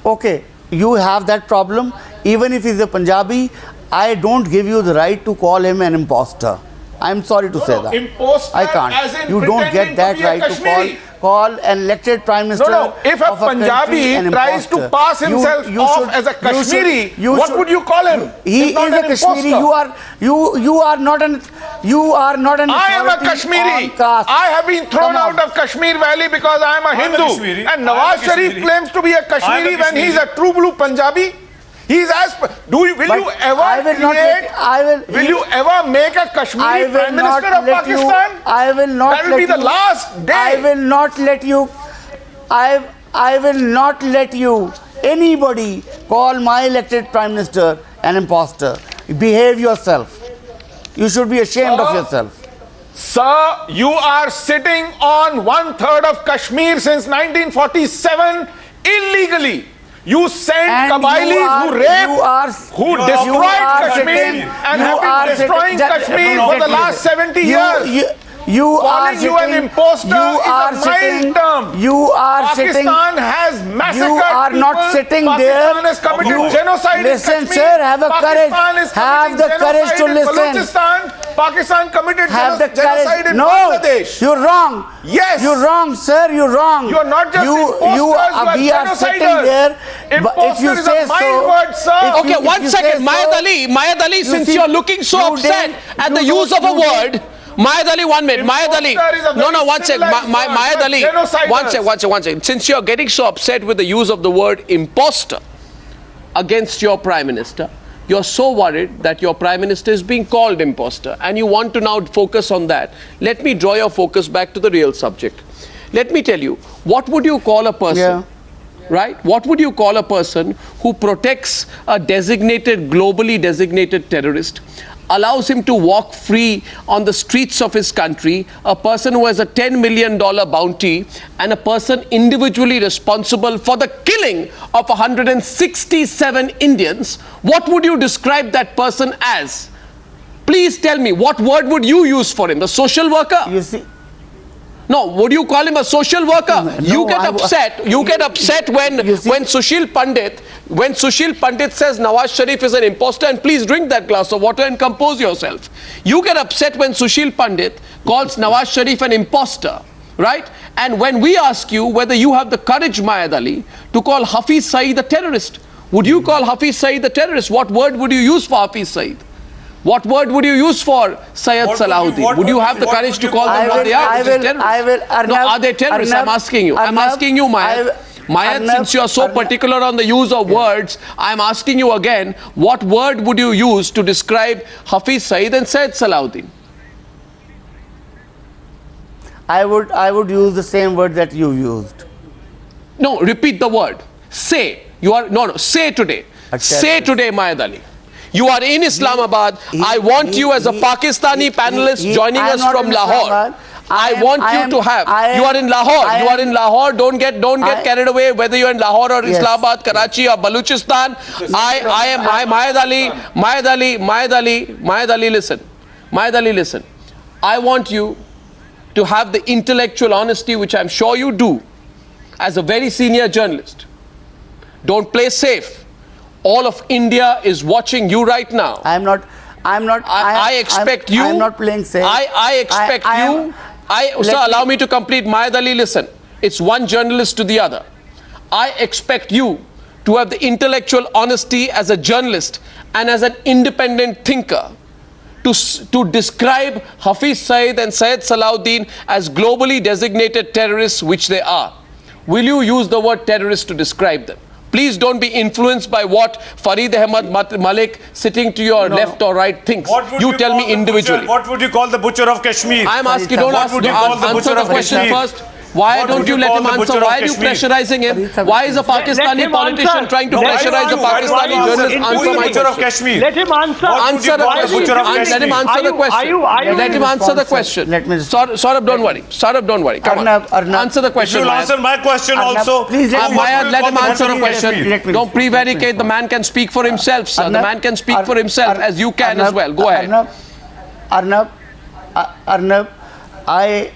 Okay, you have that problem. Even if he's a Punjabi, I don't give you the right to call him an imposter. I'm sorry to say that. Imposter, I can't. As in you don't get that right to call an elected Prime Minister. No. If a Punjabi tries to pass himself off as a Kashmiri, what would you call him? He is a Kashmiri. You are not an. I am a Kashmiri. I have been thrown out of Kashmir Valley because I am a Hindu. And Nawaz Sharif claims to be a Kashmiri when he is a true blue Punjabi. He's as. Will you ever make a Kashmiri Prime Minister of Pakistan? I will not. That will be the last day. I will not let you. I will not let you. Anybody call my elected Prime Minister an imposter. Behave yourself. You should be ashamed of yourself. Sir, you are sitting on 1/3 of Kashmir since 1947 illegally. You sent Kabylis who raped, who destroyed Kashmir and have been destroying Kashmir for the last 70 years. Calling you an imposter is a mild term. Pakistan has massacred people. You are not sitting there. Pakistan has committed genocide in Kashmir. Listen, sir, have a courage. Have the courage to listen. Pakistan committed have the genocide courage. in No, Bangladesh. you're wrong. Yes. You're wrong, sir. You're wrong. You are not just imposters, you are we are sitting there. If you Imposter is say a mild so, word, sir. if Okay, you- one if you second. say Mayad Ali, since see, you're looking so you upset didn't- at you the use of a don't- you word, Mayad Ali, 1 minute. Mayad Ali. Imposter is a No, very one second. civilized word, Mayad Ali. genociders. One second. Since you're getting so upset with the use of the word imposter against your Prime Minister, you're so worried that your Prime Minister is being called imposter and you want to now focus on that. Let me draw your focus back to the real subject. Let me tell you, what would you call a person, right? What would you call a person who protects a designated, globally designated terrorist, allows him to walk free on the streets of his country, a person who has a $10 million bounty, and a person individually responsible for the killing of 167 Indians? What would you describe that person as? Please tell me, what word would you use for him? The social worker? You see, no, would you call him a social worker? No, You get upset when Sushil Pandit says Nawaz Sharif is an imposter, and please drink that glass of water and compose yourself. You get upset when Sushil Pandit calls Nawaz Sharif an imposter, right? And when we ask you whether you have the courage, Mayad Ali, to call Hafiz Saeed a terrorist, would you call Hafiz Saeed a terrorist? What word would you use for Hafiz Saeed? What word would you use for Syed Salahuddin? Would you have the courage to call them what they are? Arnab, No, are they terrorists? I'm asking you. Mayad. Mayad, since you are so particular on the use of words, I'm asking you again, what word would you use to describe Hafiz Saeed and Syed Salahuddin? I would use the same word that you used. No, repeat the word. Say. Say today. Say today, Mayad Ali. You are in Islamabad. I want you as a Pakistani panelist joining us from Lahore. I want you to have. You are in Lahore. You are in Lahore. Don't get carried away whether you're in Lahore or Islamabad, Karachi or Baluchistan. Mayad Ali, listen. Mayad Ali, listen. I want you to have the intellectual honesty, which I'm sure you do, as a very senior journalist. Don't play safe. All of India is watching you right now. I expect you. I'm not playing safe. I expect you. Sir, allow me to complete. Mayad Ali, listen. It's one journalist to the other. I expect you to have the intellectual honesty as a journalist and as an independent thinker to describe Hafiz Saeed and Syed Salahuddin as globally designated terrorists, which they are. Will you use the word terrorist to describe them? Please don't be influenced by what Farid Ahmed Malik sitting to your left or right thinks. You tell me individually. What would you call the butcher of Kashmir? I'm asking, don't ask, answer the question first. Why don't you let him answer? Why are you pressurizing him? Why is a Pakistani politician trying to pressurize a Pakistani journalist? Answer my question. Let him answer. Answer the question. Let him answer the question. Let him answer the question. Saurabh, don't worry. Saurabh, don't worry. Come on. Answer the question. You'll answer my question also. Mayad, let him answer the question. Don't prevaricate. The man can speak for himself, sir. The man can speak for himself, as you can as well. Go ahead. Arnab, I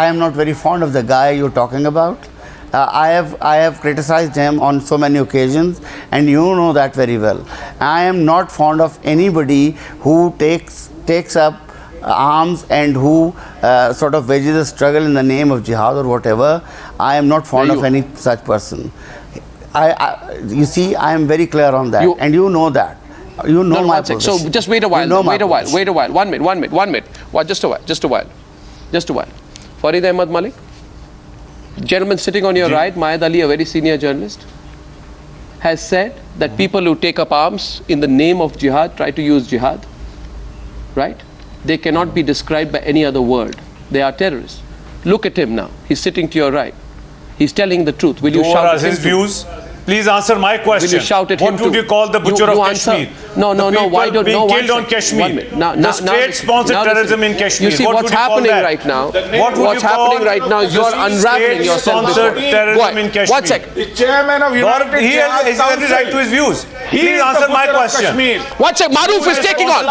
am not very fond of the guy you're talking about. I have criticized him on so many occasions, and you know that very well. I am not fond of anybody who takes up arms and who sort of wages a struggle in the name of jihad or whatever. I am not fond of any such person. You see, I am very clear on that, and you know that. You know my position. So just wait a while. Wait a while. 1 minute. Well, just a while. Farid Ahmed Malik, gentleman sitting on your right, Mayad Ali, a very senior journalist, has said that people who take up arms in the name of jihad, try to use jihad, right? They cannot be described by any other word. They are terrorists. Look at him now. He's sitting to your right. He's telling the truth. Will you shout at his views? Please answer my question. Will you shout at him what would you call the butcher of Kashmir? No. Why don't being killed on Kashmir? The state-sponsored terrorism in Kashmir. You see what's happening right now. What's happening right now is you're unraveling yourself. Terrorism in Kashmir. 1 second. The chairman of United He has every right to his views. Please answer my question. 1 second. Maroof is taking on.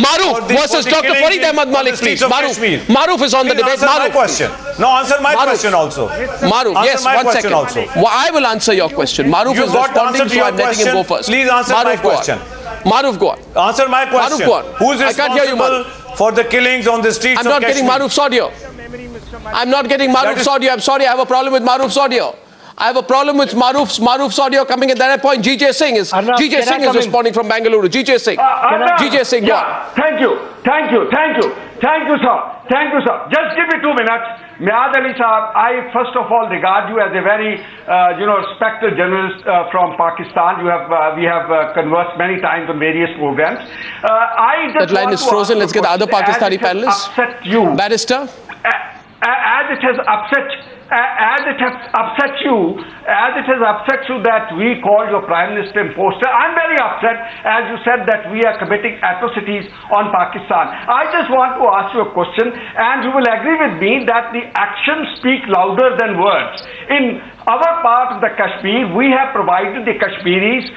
Maroof versus Dr. Farid Ahmed Malik, please. Maroof is on the debate. Maroof, question. No, answer my question also. Maroof, yes, 1 second. I will answer your question. Maroof is responding, so I'm letting him go first. Please answer my question. Maroof, go on. Answer my question. Maroof, go on. Who is I can't hear you, responsible for the killings on the streets I'm of not getting Kashmir? Maroof's audio. I'm not getting Maroof's audio. I'm sorry, I have a problem with Maroof's audio. I have a problem with Maroof's audio coming at that point. GJ Singh is Arnab, GJ Singh is responding from Bangalore. GJ Singh. GJ Singh, go on. Thank you, sir. Just give me 2 minutes. Miad Ali Sahab, I first of all regard you as a very, respected journalist from Pakistan. We have conversed many times on various programs. I just That line is frozen. Let's get the other Pakistani panelists. Upset you, Barrister. as it has upset you that we called your Prime Minister imposter. I'm very upset, as you said, that we are committing atrocities on Pakistan. I just want to ask you a question, and you will agree with me that the actions speak louder than words. In our part of the Kashmir, we have provided the Kashmiris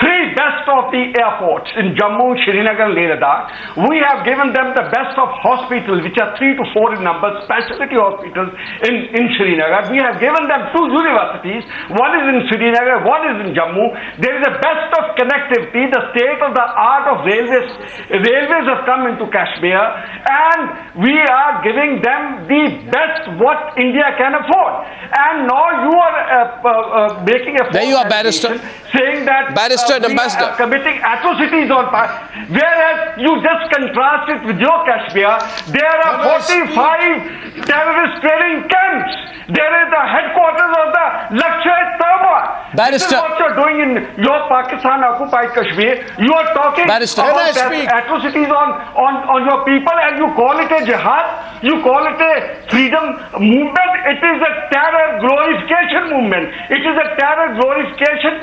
3 best of the airports in Jammu, Srinagar and Leh-Ladakh. We have given them the best of hospitals, which are 3 to 4 in number, specialty hospitals in Srinagar. We have given them 2 universities. One is in Srinagar, one is in Jammu. There is a best of connectivity. The state of the art of railways have come into Kashmir, and we are giving them the best what India can afford. And now you are making a There you are, Barrister. Saying that Barrister and we Ambassador are committing atrocities on whereas you just contrast it with your Kashmir. There are 45 terrorist training camps. There is the headquarters of the Sarwar. Barrister. This is what you're doing in your Pakistan occupied Kashmir. You are talking Barrister. about atrocities on your people, and you call it a jihad. You call it a freedom movement. It is a terror glorification movement. It is a terror glorification,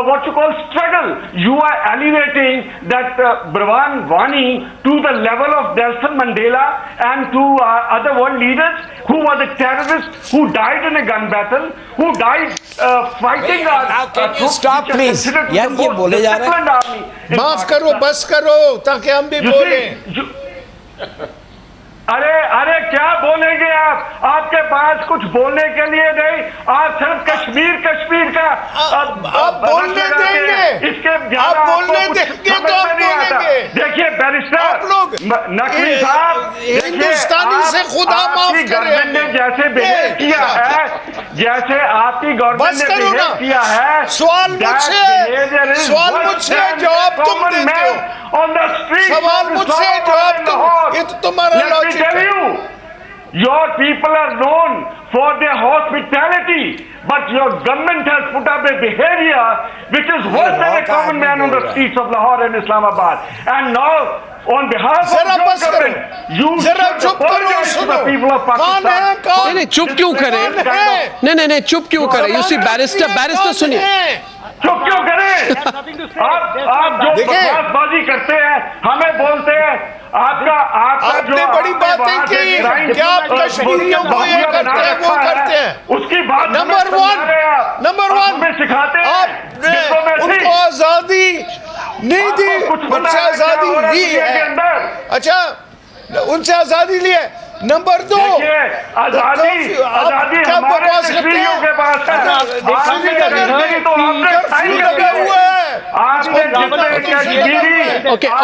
what you call struggle. You are elevating that Bravan Wani to the level of Nelson Mandela and to other world leaders who were the terrorists who died in a gun battle, who died fighting Now can you stop, please? यार ये बोले जा रहे हैं. माफ करो, बस करो, ताकि हम भी बोलें. अरे क्या बोलेंगे आप? आपके पास कुछ बोलने के लिए नहीं. आप सिर्फ कश्मीर का आप बोलने देंगे. इसके आप बोलने देंगे तो आप बोलेंगे. देखिए बैरिस्टर, आप लोग नकवी साहब, हिंदुस्तानी से खुदा माफ करे. ने जैसे बिहेव किया है, जैसे आपकी गवर्नमेंट ने बिहेव किया है, सवाल मुझसे जवाब तुम देते हो. सवाल मुझसे जवाब तुम. ये तो तुम्हारा logic. Tell you, your people are known for their hospitality, but your government has put up a behavior which is worse than a common man on the streets of Lahore and Islamabad. And now, on behalf of your government, you should apologize to the people of Pakistan. नहीं चुप क्यों करे? नहीं चुप क्यों करे? You see, barrister सुनिए. चुप क्यों करें? आप जो बकवासबाजी करते हैं, हमें बोलते हैं. आपने बड़ी बातें की. क्या आप कश्मीरियों को ये करते हैं, वो करते हैं? उसकी बात नंबर वन में सिखाते हैं. आपने उनको आजादी नहीं दी. उनसे आजादी ली है. अच्छा, उनसे आजादी ली है. नंबर 2, आजादी क्या बकवास करते हैं? के पास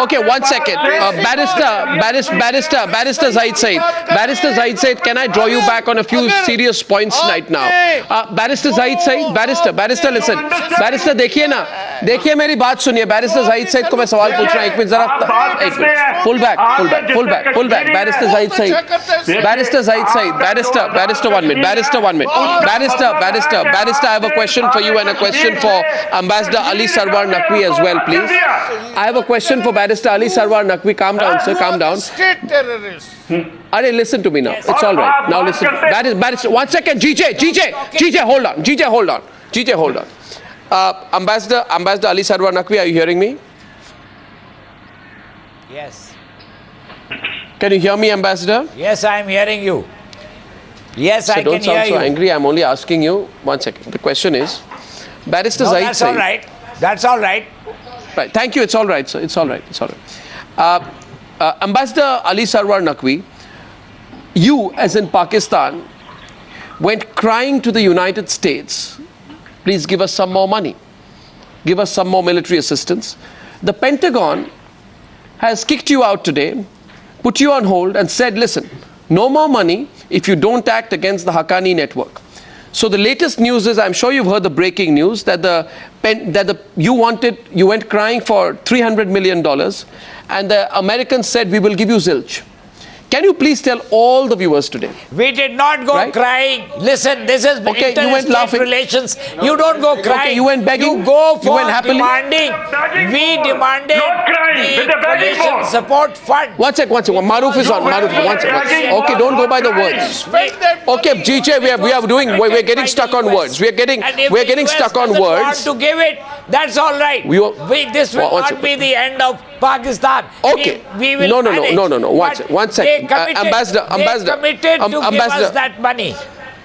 Okay, 1 second. Barrister Zahid Saeed. Barrister Zahid Said, can I draw you back on a few serious points right now? Barrister Zahid Said, Barrister listen. Barrister देखिए ना, देखिए मेरी बात सुनिए. Barrister Zahid Said को मैं सवाल पूछ रहा हूँ. एक मिनट जरा, pull back. Barrister Zahid Said. Barrister Zahid Said. Barrister 1 minute. Barrister, I have a question for you and a question for Ambassador Ali Sarwar Naqvi as well, please. I have a question for Barrister Ali Sarwar Naqvi. Calm down, sir. Calm down. State terrorists. Arya, listen to me now. It's all right. Now listen. Barrister, 1 second. GJ, hold on. Ambassador Ali Sarwar Naqvi, are you hearing me? Yes. Can you hear me, Ambassador? Yes, I am hearing you. Yes, I can hear you. Don't sound so angry. I'm only asking you. 1 second. The question is, Barrister Zahid that's Said. all right. That's all right. Right. Thank you. It's all right, sir. It's all right. Ambassador Ali Sarwar Naqvi, you, as in Pakistan, went crying to the United States. Please give us some more money. Give us some more military assistance. The Pentagon has kicked you out today, put you on hold and said, listen, no more money if you don't act against the Haqqani network. So the latest news is, I'm sure you've heard the breaking news, that you went crying for $300 million and the Americans said, we will give you zilch. Can you please tell all the viewers today? We did not go crying. Listen, this is interstate relations. You don't go crying. Okay, you went begging. You go for you went happily. demanding. We demanded the coalition support fund. One sec. Maroof is on. Maroof, one sec. Okay, don't go by the words. Okay, GJ, we're getting stuck on words. We're getting stuck on words. Want to give it? That's all right. This will not be the end of Pakistan. Okay. We will No. One second. Ambassador, they committed to give us that money.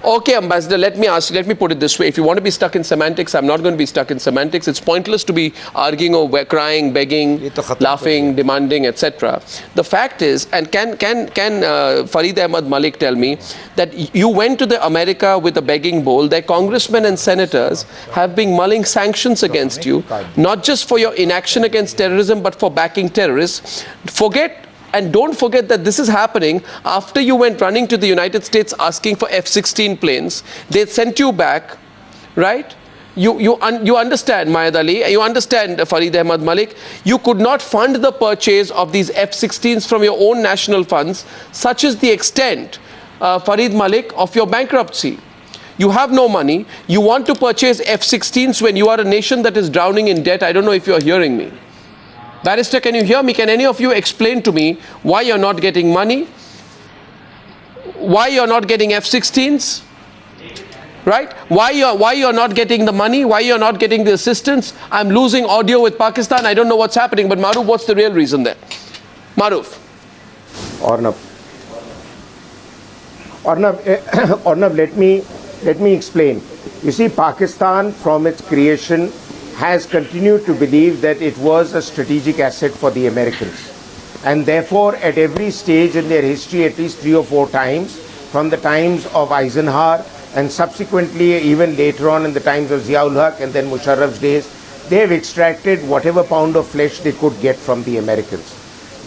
Okay, Ambassador, let me put it this way. If you want to be stuck in semantics, I'm not going to be stuck in semantics. It's pointless to be arguing or crying, begging, laughing, demanding, etc. The fact is, and can Farid Ahmed Malik tell me that you went to the America with a begging bowl, their congressmen and senators have been mulling sanctions against you, not just for your inaction against terrorism, but for backing terrorists. And don't forget that this is happening after you went running to the United States asking for F-16 planes. They sent you back, right? You understand, Mayad Ali, you understand, Farid Ahmed Malik, you could not fund the purchase of these F-16s from your own national funds. Such is the extent, Farid Malik, of your bankruptcy. You have no money. You want to purchase F-16s when you are a nation that is drowning in debt. I don't know if you're hearing me. Barrister, can you hear me? Can any of you explain to me why you're not getting money? Why you're not getting F-16s? Right? Why you're not getting the money? Why you're not getting the assistance? I'm losing audio with Pakistan. I don't know what's happening. But Maroof, what's the real reason there? Maroof. Arnab, let me explain. You see, Pakistan from its creation has continued to believe that it was a strategic asset for the Americans. And therefore, at every stage in their history, at least 3 or 4 times, from the times of Eisenhower and subsequently even later on in the times of Ziaul Haq and then Musharraf's days, they have extracted whatever pound of flesh they could get from the Americans.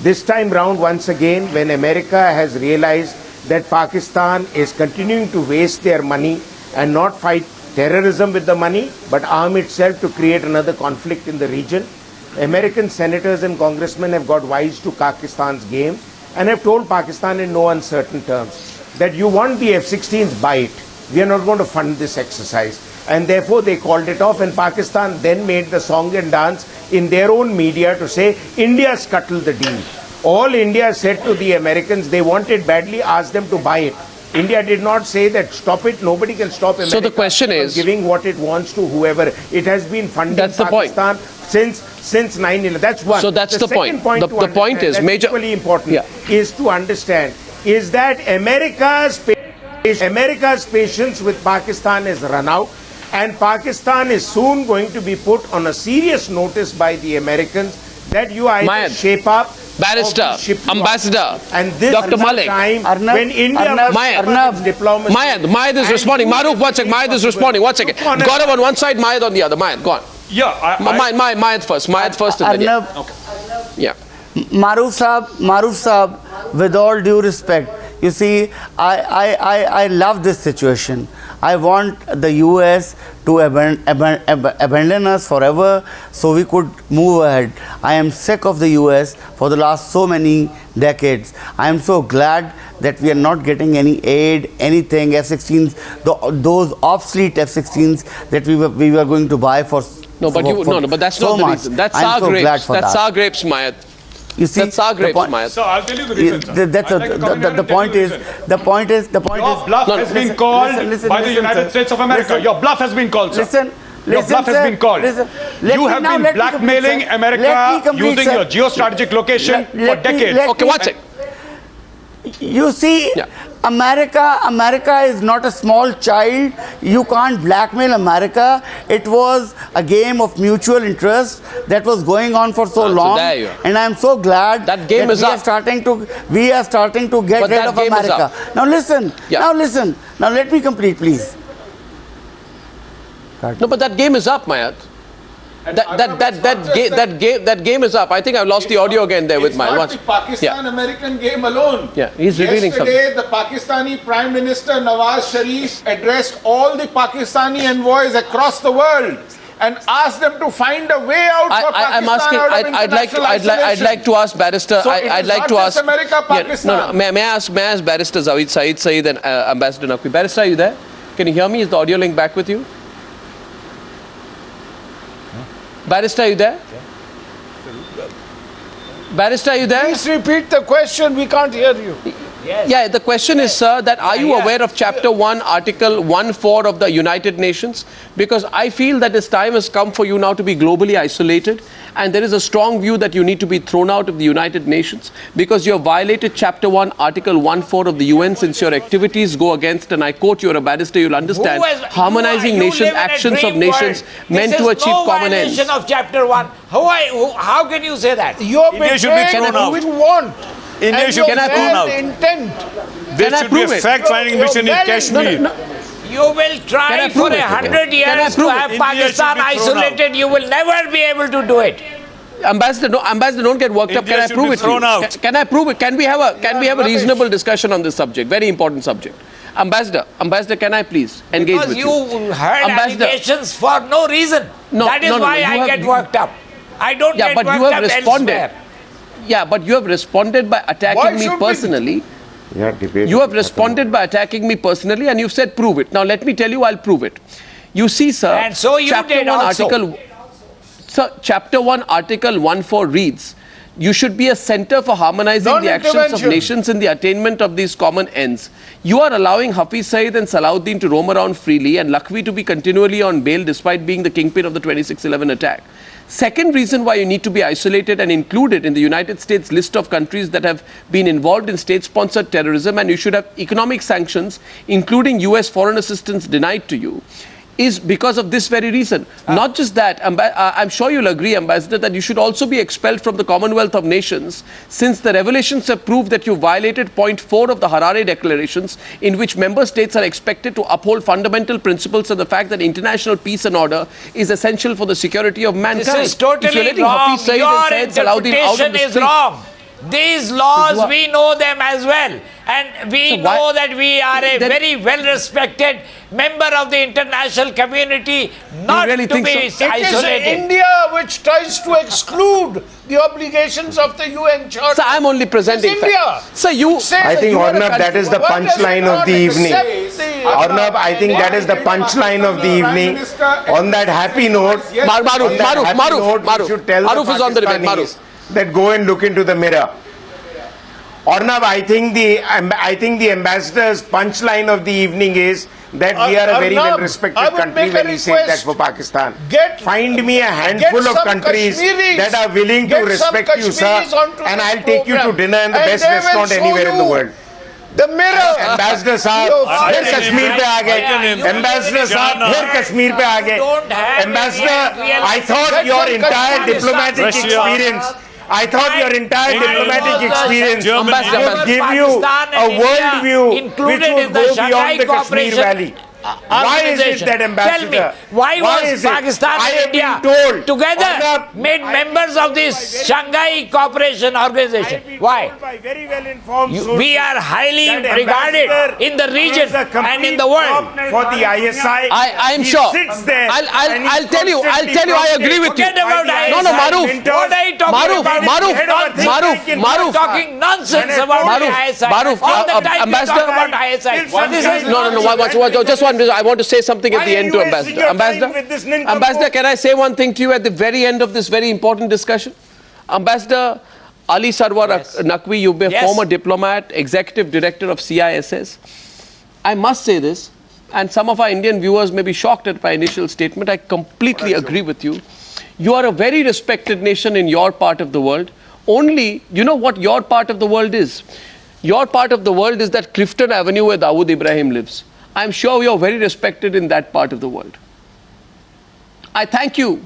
This time round, once again, when America has realized that Pakistan is continuing to waste their money and not fight terrorism with the money, but arm itself to create another conflict in the region, American senators and congressmen have got wise to Pakistan's game and have told Pakistan in no uncertain terms that you want the F-16s, buy it. We are not going to fund this exercise. And therefore they called it off, and Pakistan then made the song and dance in their own media to say India scuttled the deal. All India said to the Americans, they want it badly, ask them to buy it. India did not say that stop it, nobody can stop America. So the question is, giving what it wants to whoever. It has been funding Pakistan since 9/11. That's one. So that's the point. The point is major. Equally important is to understand is that America's patience with Pakistan has run out, and Pakistan is soon going to be put on a serious notice by the Americans that you either shape up. Barrister, Ambassador, and this Dr. Malik. Arnab, when India Mayad is responding. Maroof, one second. Mayad is responding. 1 second. Gaurav on one side, Mayad on the other. Mayad, go on. Yeah, Mayad first. Mayad first. And then, okay. Yeah. Maroof Saab, with all due respect, you see, I love this situation. I want the US to abandon us forever so we could move ahead. I am sick of the US for the last so many decades. I am so glad that we are not getting any aid, anything, F-16s, those obsolete F-16s that we were going to buy for but that's not the reason. That's our grapes. That's our grapes, Mayad. You see, that's our grapes, Mayad. So I'll tell you the reason, sir. The point is. Your bluff has been called by the United States of America. Your bluff has been called, sir. Your bluff has been called. You have been blackmailing America using your geostrategic location for decades. Okay, watch it. You see, America is not a small child. You can't blackmail America. It was a game of mutual interest that was going on for so long. And I'm so glad that game is up. We are starting to get rid of America. Now listen. Now let me complete, please. No, but that game is up, Mayad. That game is up. I think I've lost the audio again there with my watch. It's not the Pakistan-American game alone. Yeah, he's revealing something. Yesterday, the Pakistani Prime Minister Nawaz Sharif addressed all the Pakistani envoys across the world and asked them to find a way out for Pakistan. I'm asking. I'd like to ask Barrister. So I'd like to ask. America, Pakistan. May I ask Barrister Saeed and Ambassador Naqvi. Barrister, are you there? Can you hear me? Is the audio link back with you? Barrister, are you there? Barrister, are you there? Please repeat the question. We can't hear you. Yes. Yeah, the question is, sir, that are you aware of Chapter 1, Article 1.4 of the United Nations? Because I feel that this time has come for you now to be globally isolated, and there is a strong view that you need to be thrown out of the United Nations because you have violated Chapter 1, Article 1.4 of the UN since your activities go against, and I quote, you're a barrister, you'll understand, harmonizing nations, actions of nations meant to achieve common ends. This is no violation of Chapter 1. How can you say that? You're betraying who you want. India should be thrown out. There should be a fact-finding mission in Kashmir. You will try for 100 years to have Pakistan isolated. You will never be able to do it. Ambassador, don't get worked up. Can I prove it to you? Can I prove it? Can we have a reasonable discussion on this subject? Very important subject. Ambassador, can I please engage with you? Because you heard allegations for no reason. That is why I get worked up. I don't get worked up elsewhere. Yeah, but you have responded by attacking me personally. You have responded by attacking me personally, and you've said prove it. Now let me tell you, I'll prove it. You see, sir. And so you did also. Chapter 1, Article 1.4 reads, you should be a center for harmonizing the actions of nations in the attainment of these common ends. You are allowing Hafiz Saeed and Salahuddin to roam around freely and Naqvi to be continually on bail despite being the kingpin of the 26/11 attack. Second reason why you need to be isolated and included in the United States list of countries that have been involved in state-sponsored terrorism, and you should have economic sanctions, including US foreign assistance, denied to you, is because of this very reason. Not just that, I'm sure you'll agree, Ambassador, that you should also be expelled from the Commonwealth of Nations, since the revelations have proved that you violated point 4 of the Harare Declarations, in which member states are expected to uphold fundamental principles and the fact that international peace and order is essential for the security of mankind. This is totally wrong. Your interpretation is wrong. These laws, we know them as well. And we know that we are a very well-respected member of the international community, not to be isolated. It is India which tries to exclude the obligations of the UN Charter. So I'm only presenting facts. So I think, Arnab, that is the punchline of the evening. Arnab, I think that is the punchline of the evening. On that happy note, Maroof should tell Maroof is on the debate. Maroof. That go and look into the mirror. Arnab, I think the ambassador's punchline of the evening is that we are a very well-respected country when he says that for Pakistan. Find me a handful of countries that are willing to respect you, sir, and I'll take you to dinner in the best restaurant anywhere in the world. The mirror. Ambassador साहब फिर कश्मीर पे आ गए. Ambassador साहब फिर कश्मीर पे आ गए. Ambassador, I thought your entire diplomatic experience would give you a world view which would go beyond the Kashmir Valley. Why is it that, Ambassador? Tell me, why was Pakistan and India together made members of this Shanghai Cooperation Organization? Why? We are highly regarded in the region and in the world. For the ISI, I am sure. I'll tell you, I agree with you. Forget about ISI. No, Maroof. What are you talking about? Maroof. Talking nonsense about ISI. Maroof, all the time you talk about ISI. No. Just one. I want to say something at the end to Ambassador. Ambassador, can I say one thing to you at the very end of this very important discussion? Ambassador Ali Sarwar Naqvi, you've been a former diplomat, executive director of CISS. I must say this, and some of our Indian viewers may be shocked at my initial statement. I completely agree with you. You are a very respected nation in your part of the world. Only, you know what your part of the world is? Your part of the world is that Clifton Avenue where Dawood Ibrahim lives. I'm sure you're very respected in that part of the world. I thank you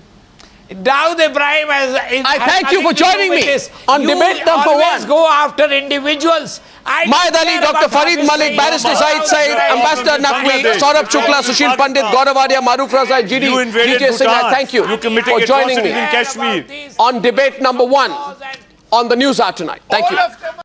Dawood Ibrahim I thank you for joining me on debate number one. You always go after individuals. Mahid Ali, Dr. Farid, Malik, Barrister Zahid, Saeed, Ambassador Naqvi, Saurabh, Shukla, Sushil, Pandit, Gaurav, Arya, Maroof, Raza, GJ Singh, I thank you for joining me on debate number one on the Newshour tonight. Thank you.